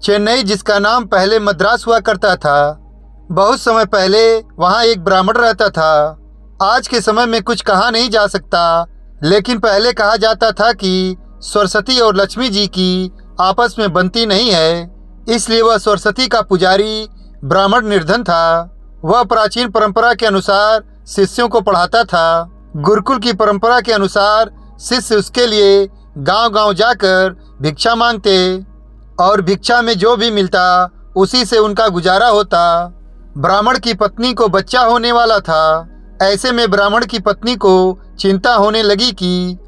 चेन्नई, जिसका नाम पहले मद्रास हुआ करता था, बहुत समय पहले वहाँ एक ब्राह्मण रहता था। आज के समय में कुछ कहा नहीं जा सकता, लेकिन पहले कहा जाता था कि सरस्वती और लक्ष्मी जी की आपस में बनती नहीं है, इसलिए वह सरस्वती का पुजारी ब्राह्मण निर्धन था। वह प्राचीन परंपरा के अनुसार शिष्यों को पढ़ाता था। गुरुकुल की परंपरा के अनुसार शिष्य उसके लिए गांव-गांव जाकर भिक्षा मांगते और भिक्षा में जो भी मिलता उसी से उनका गुजारा होता। ब्राह्मण की पत्नी को बच्चा होने वाला था। ऐसे में ब्राह्मण की पत्नी को चिंता होने लगी कि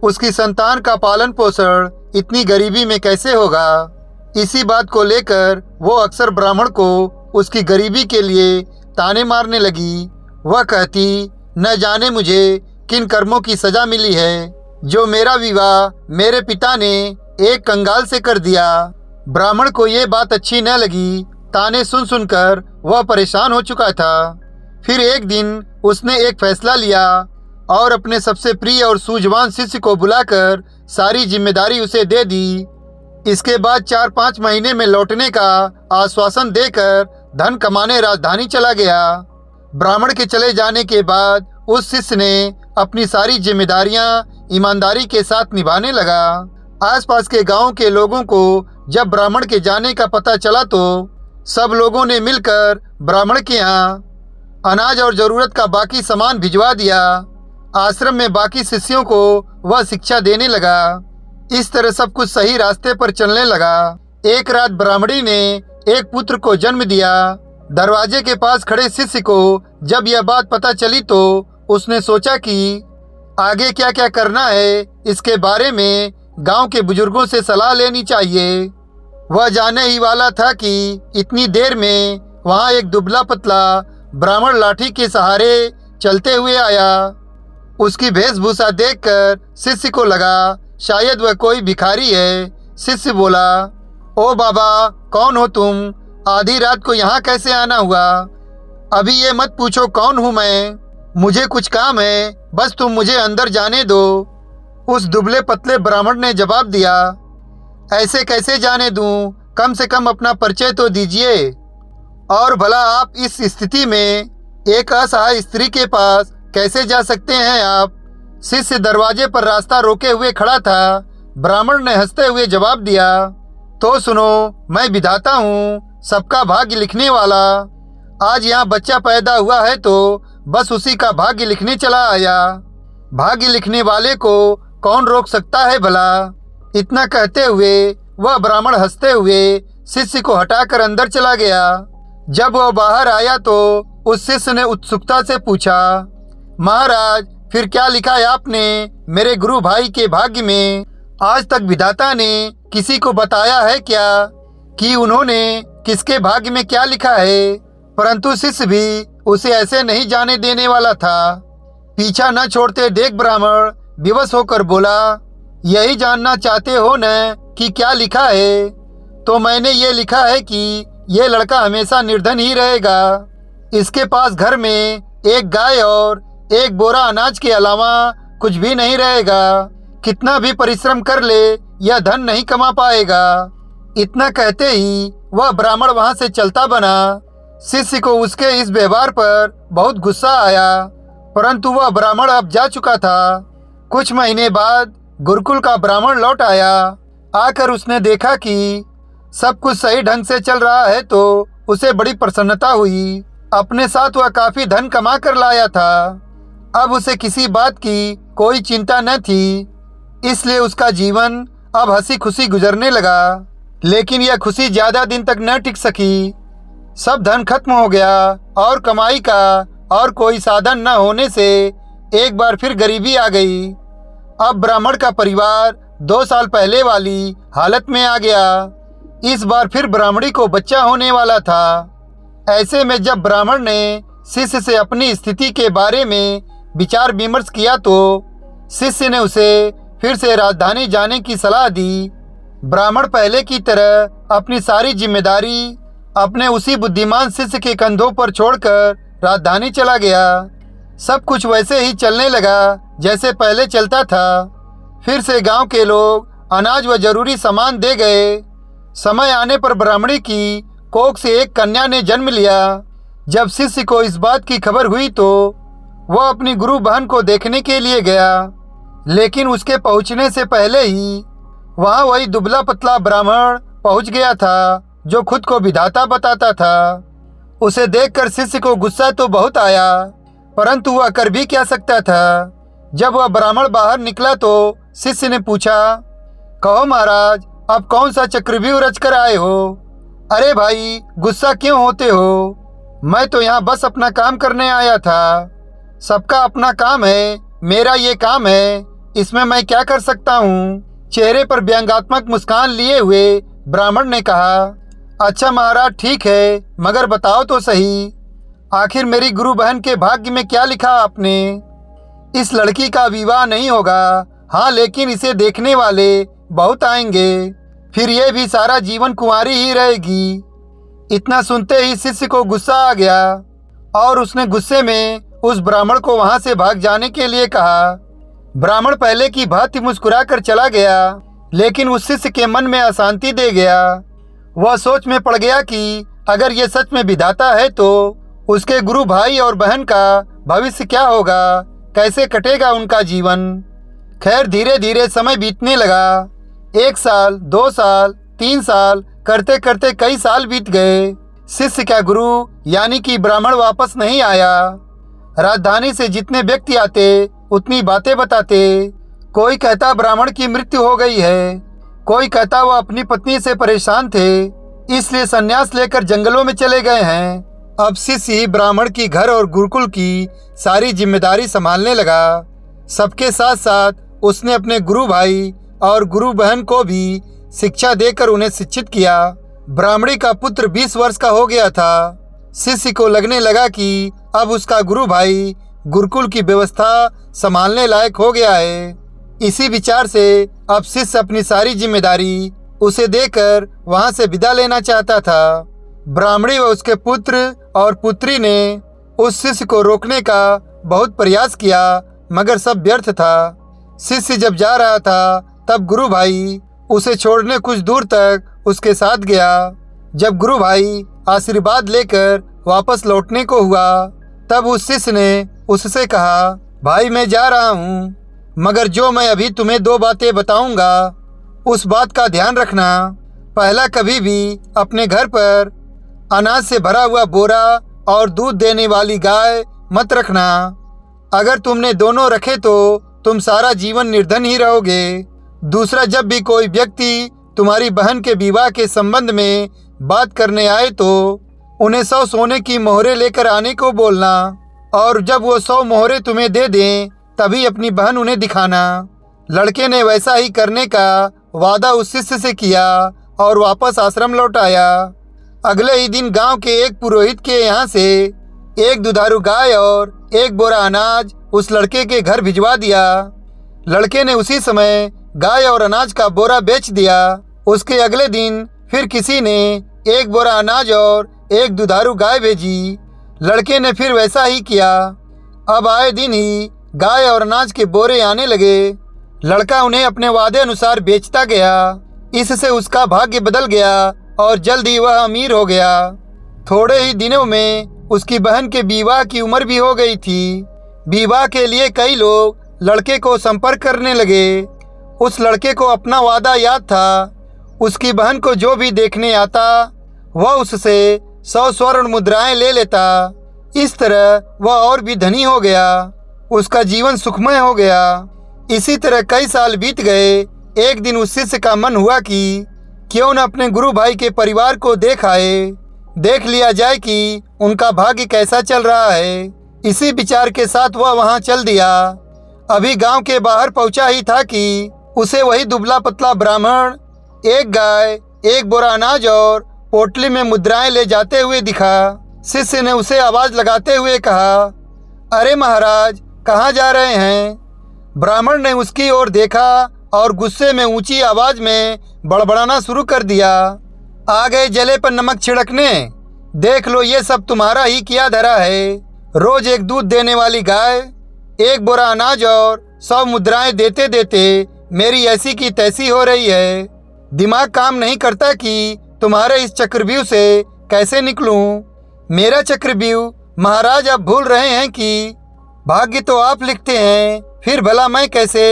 उसकी संतान का पालन पोषण इतनी गरीबी में कैसे होगा। इसी बात को लेकर वो अक्सर ब्राह्मण को उसकी गरीबी के लिए ताने मारने लगी। वह कहती, न जाने मुझे किन कर्मों की सजा मिली है, जो मेरा विवाह मेरे पिता ने एक कंगाल से कर दिया। ब्राह्मण को ये बात अच्छी न लगी। ताने सुन सुनकर वह परेशान हो चुका था। फिर एक दिन उसने एक फैसला लिया और अपने सबसे प्रिय और सूझवान शिष्य को बुलाकर सारी जिम्मेदारी उसे दे दी। इसके बाद 4-5 महीने में लौटने का आश्वासन देकर धन कमाने राजधानी चला गया। ब्राह्मण के चले जाने के बाद उस शिष्य ने अपनी सारी जिम्मेदारियां ईमानदारी के साथ निभाने लगा। आसपास के गांव के लोगों को जब ब्राह्मण के जाने का पता चला तो सब लोगों ने मिलकर ब्राह्मण के यहाँ अनाज और ज़रूरत का बाकी सामान भिजवा दिया। आश्रम में बाकी शिष्यों को वह शिक्षा देने लगा। इस तरह सब कुछ सही रास्ते पर चलने लगा। एक रात ब्राह्मणी ने एक पुत्र को जन्म दिया। दरवाजे के पास खड़े शिष्य को जब यह बात पता चली तो उसने सोचा कि आगे क्या क्या करना है, इसके बारे में गांव के बुजुर्गों से सलाह लेनी चाहिए। वह जाने ही वाला था कि इतनी देर में वहां एक दुबला पतला ब्राह्मण लाठी के सहारे चलते हुए आया। उसकी वेशभूषा देखकर शिष्य को लगा शायद वह कोई भिखारी है। शिष्य बोला, ओ बाबा, कौन हो तुम? आधी रात को यहाँ कैसे आना हुआ? अभी ये मत पूछो कौन हूँ मैं, मुझे कुछ काम है, बस तुम मुझे अंदर जाने दो। उस दुबले पतले ब्राह्मण ने जवाब दिया, ऐसे कैसे जाने दूं? कम से कम अपना परिचय तो दीजिए। और भला आप इस स्थिति में एक असहाय स्त्री के पास कैसे जा सकते हैं आप? शिष्य दरवाजे पर रास्ता रोके हुए खड़ा था। ब्राह्मण ने हंसते हुए जवाब दिया, तो सुनो, मैं विधाता हूँ, सबका भाग्य लिखने वाला। आज यहाँ बच्चा पैदा हुआ है तो बस उसी का भाग्य लिखने चला आया। भाग्य लिखने वाले को कौन रोक सकता है भला? इतना कहते हुए वह ब्राह्मण हंसते हुए शिष्य को हटाकर अंदर चला गया। जब वह बाहर आया तो उस शिष्य ने उत्सुकता से पूछा, महाराज, फिर क्या लिखा है आपने मेरे गुरु भाई के भाग्य में? आज तक विधाता ने किसी को बताया है क्या कि उन्होंने किसके भाग्य में क्या लिखा है? परंतु शिष्य भी उसे ऐसे नहीं जाने देने वाला था। पीछा न छोड़ते देख ब्राह्मण विवश होकर बोला, यही जानना चाहते हो न कि क्या लिखा है? तो मैंने ये लिखा है कि ये लड़का हमेशा निर्धन ही रहेगा। इसके पास घर में एक गाय और एक बोरा अनाज के अलावा कुछ भी नहीं रहेगा। कितना भी परिश्रम कर ले यह धन नहीं कमा पाएगा। इतना कहते ही वह ब्राह्मण वहां से चलता बना। शिष्य को उसके इस व्यवहार पर बहुत गुस्सा आया, परंतु वह ब्राह्मण अब जा चुका था। कुछ महीने बाद गुरुकुल का ब्राह्मण लौट आया। आकर उसने देखा कि सब कुछ सही ढंग से चल रहा है तो उसे बड़ी प्रसन्नता हुई। अपने साथ वह काफी धन कमा कर लाया था। अब उसे किसी बात की कोई चिंता न थी, इसलिए उसका जीवन अब हंसी खुशी गुजरने लगा। लेकिन यह खुशी ज्यादा दिन तक न टिक सकी। सब धन खत्म हो गया और कमाई का और कोई साधन न होने से एक बार फिर गरीबी आ गई। अब ब्राह्मण का परिवार 2 साल पहले वाली हालत में आ गया। इस बार फिर ब्राह्मणी को बच्चा होने वाला था। ऐसे में जब ब्राह्मण ने शिष्य से अपनी स्थिति के बारे में विचार विमर्श किया तो शिष्य ने उसे फिर से राजधानी जाने की सलाह दी। ब्राह्मण पहले की तरह अपनी सारी जिम्मेदारी अपने उसी बुद्धिमान शिष्य के कंधों पर छोड़कर राजधानी चला गया। सब कुछ वैसे ही चलने लगा जैसे पहले चलता था। फिर से गांव के लोग अनाज व जरूरी सामान दे गए। समय आने पर ब्राह्मणी की कोख से एक कन्या ने जन्म लिया। जब शिष्य को इस बात की खबर हुई तो वह अपनी गुरु बहन को देखने के लिए गया, लेकिन उसके पहुंचने से पहले ही वहां वही दुबला पतला ब्राह्मण पहुंच गया था जो खुद को विधाता बताता था। उसे देखकर शिष्य को गुस्सा तो बहुत आया, परंतु वह कर भी क्या सकता था। जब वह ब्राह्मण बाहर निकला तो शिष्य ने पूछा, कहो महाराज, अब कौन सा चक्रव्यूह रच कर आए हो? अरे भाई, गुस्सा क्यों होते हो? मैं तो यहाँ बस अपना काम करने आया था। सबका अपना काम है, मेरा ये काम है, इसमें मैं क्या कर सकता हूँ? चेहरे पर व्यंग्यात्मक मुस्कान लिए हुए ब्राह्मण ने कहा, अच्छा महाराज ठीक है, मगर बताओ तो सही, आखिर मेरी गुरु बहन के भाग्य में क्या लिखा आपने? इस लड़की का विवाह नहीं होगा, हाँ, लेकिन इसे देखने वाले बहुत आएंगे, फिर ये भी सारा जीवन कुंवारी ही रहेगी। इतना सुनते ही शिष्य को गुस्सा आ गया और उसने गुस्से में उस ब्राह्मण को वहां से भाग जाने के लिए कहा। ब्राह्मण पहले की भांति मुस्कुरा कर चला गया, लेकिन उस शिष्य के मन में अशांति दे गया। वह सोच में पड़ गया कि अगर ये सच में विधाता है तो उसके गुरु भाई और बहन का भविष्य क्या होगा, कैसे कटेगा उनका जीवन। खैर, धीरे धीरे समय बीतने लगा। 1 साल, 2 साल, 3 साल करते करते कई साल बीत गए। शिष्य का गुरु यानी कि ब्राह्मण वापस नहीं आया। राजधानी से जितने व्यक्ति आते उतनी बातें बताते। कोई कहता ब्राह्मण की मृत्यु हो गई है, कोई कहता वह अपनी पत्नी से परेशान थे इसलिए संन्यास लेकर जंगलों में चले गए हैं। अब शिष्य ही ब्राह्मण की घर और गुरुकुल की सारी जिम्मेदारी संभालने लगा। सबके साथ साथ उसने अपने गुरु भाई और गुरु बहन को भी शिक्षा देकर उन्हें शिक्षित किया। ब्राह्मणी का पुत्र 20 वर्ष का हो गया था। शिष्य को लगने लगा कि अब उसका गुरु भाई गुरुकुल की व्यवस्था संभालने लायक हो गया है। इसी विचार से अब शिष्य अपनी सारी जिम्मेदारी उसे देकर वहां से विदा लेना चाहता था। ब्राह्मणी व उसके पुत्र और पुत्री ने उस शिष्य को रोकने का बहुत प्रयास किया, मगर सब व्यर्थ था। शिष्य जब जा रहा था तब गुरु भाई उसे छोड़ने कुछ दूर तक उसके साथ गया। जब गुरु भाई आशीर्वाद लेकर वापस लौटने को हुआ तब उस शिष्य ने उससे कहा, भाई मैं जा रहा हूँ, मगर जो मैं अभी तुम्हें 2 बातें बताऊंगा उस बात का ध्यान रखना। पहला, कभी भी अपने घर पर अनाज से भरा हुआ बोरा और दूध देने वाली गाय मत रखना। अगर तुमने दोनों रखे तो तुम सारा जीवन निर्धन ही रहोगे। दूसरा, जब भी कोई व्यक्ति तुम्हारी बहन के विवाह के संबंध में बात करने आए तो उन्हें 100 सोने की मोहरें लेकर आने को बोलना, और जब वो 100 मोहरें तुम्हें दे दें तभी अपनी बहन उन्हें दिखाना। लड़के ने वैसा ही करने का वादा उस शिष्य से किया और वापस आश्रम लौट आया। अगले ही दिन गांव के एक पुरोहित के यहाँ से एक दुधारू गाय और एक बोरा अनाज उस लड़के के घर भिजवा दिया। लड़के ने उसी समय गाय और अनाज का बोरा बेच दिया। उसके अगले दिन फिर किसी ने एक बोरा अनाज और एक दुधारू गाय भेजी। लड़के ने फिर वैसा ही किया। अब आए दिन ही गाय और अनाज के बोरे आने लगे। लड़का उन्हें अपने वादे अनुसार बेचता गया। इससे उसका भाग्य बदल गया और जल्द ही वह अमीर हो गया। थोड़े ही दिनों में उसकी बहन के विवाह की उम्र भी हो गई थी। विवाह के लिए कई लोग लड़के को संपर्क करने लगे। उस लड़के को अपना वादा याद था। उसकी बहन को जो भी देखने आता वह उससे 100 स्वर्ण मुद्राएं ले लेता। इस तरह वह और भी धनी हो गया। उसका जीवन सुखमय हो गया। इसी तरह कई साल बीत गए। एक दिन उस शिष्य का मन हुआ कि क्यों न अपने गुरु भाई के परिवार को देख लिया जाए कि उनका भाग्य कैसा चल रहा है। इसी विचार के साथ वह वहां चल दिया। अभी गांव के बाहर पहुंचा ही था कि उसे वही दुबला पतला ब्राह्मण एक गाय, एक बोरा अनाज और पोटली में मुद्राएं ले जाते हुए दिखा। शिष्य ने उसे आवाज लगाते हुए कहा, अरे महाराज, कहाँ जा रहे हैं? ब्राह्मण ने उसकी ओर देखा और गुस्से में ऊंची आवाज में बड़बड़ाना शुरू कर दिया, आ गए जले पर नमक छिड़कने। देख लो, ये सब तुम्हारा ही किया धरा है। रोज एक दूध देने वाली गाय, एक बोरा अनाज और 100 मुद्राएं देते देते मेरी ऐसी की तैसी हो रही है। दिमाग काम नहीं करता कि तुम्हारे इस चक्रव्यूह से कैसे निकलूं। मेरा चक्रव्यूह महाराज आप भूल रहे हैं कि भाग्य तो आप लिखते हैं, फिर भला मैं कैसे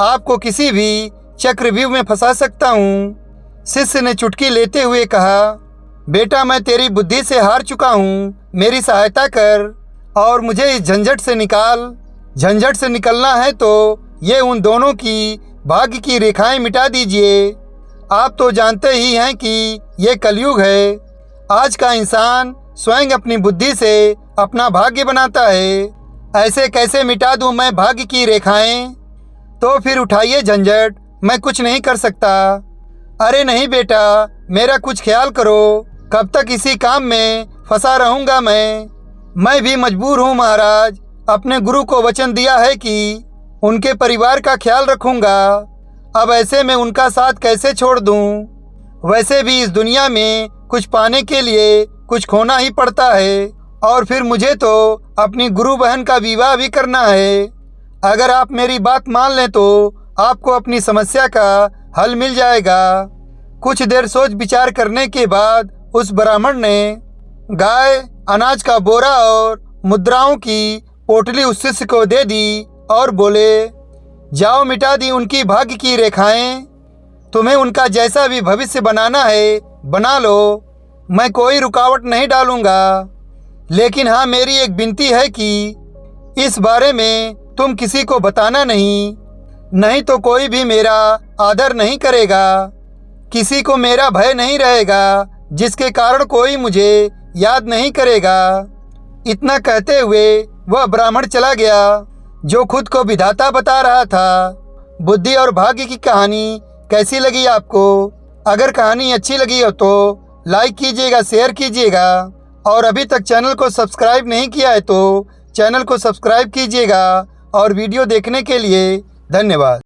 आपको किसी भी चक्रव्यूह में फंसा सकता हूँ। शिष्य ने चुटकी लेते हुए कहा, बेटा मैं तेरी बुद्धि से हार चुका हूँ, मेरी सहायता कर और मुझे इस झंझट से निकाल। झंझट से निकलना है तो ये उन दोनों की भाग्य की रेखाएं मिटा दीजिए। आप तो जानते ही हैं कि ये कलयुग है। आज का इंसान स्वयं अपनी बुद्धि से अपना भाग्य बनाता है। ऐसे कैसे मिटा दूं मैं भाग्य की रेखाएं? तो फिर उठाइए झंझट, मैं कुछ नहीं कर सकता। अरे नहीं बेटा, मेरा कुछ ख्याल करो, कब तक इसी काम में फंसा रहूंगा मैं भी मजबूर हूँ महाराज। अपने गुरु को वचन दिया है कि उनके परिवार का ख्याल रखूंगा। अब ऐसे में उनका साथ कैसे छोड़ दूं? वैसे भी इस दुनिया में कुछ पाने के लिए कुछ खोना ही पड़ता है, और फिर मुझे तो अपनी गुरु बहन का विवाह भी करना है। अगर आप मेरी बात मान लें तो आपको अपनी समस्या का हल मिल जाएगा। कुछ देर सोच विचार करने के बाद उस ब्राह्मण ने गाय, अनाज का बोरा और मुद्राओं की पोटली उस शिष्य को दे दी और बोले, जाओ मिटा दी उनकी भाग्य की रेखाएं। तुम्हें उनका जैसा भी भविष्य बनाना है बना लो, मैं कोई रुकावट नहीं डालूंगा। लेकिन हाँ, मेरी एक विनती है कि इस बारे में तुम किसी को बताना नहीं तो कोई भी मेरा आदर नहीं करेगा, किसी को मेरा भय नहीं रहेगा, जिसके कारण कोई मुझे याद नहीं करेगा। इतना कहते हुए वह ब्राह्मण चला गया, जो खुद को विधाता बता रहा था। बुद्धि और भाग्य की कहानी कैसी लगी आपको? अगर कहानी अच्छी लगी हो तो लाइक कीजिएगा, शेयर कीजिएगा, और अभी तक चैनल को सब्सक्राइब नहीं किया है तो चैनल को सब्सक्राइब कीजिएगा। और वीडियो देखने के लिए धन्यवाद।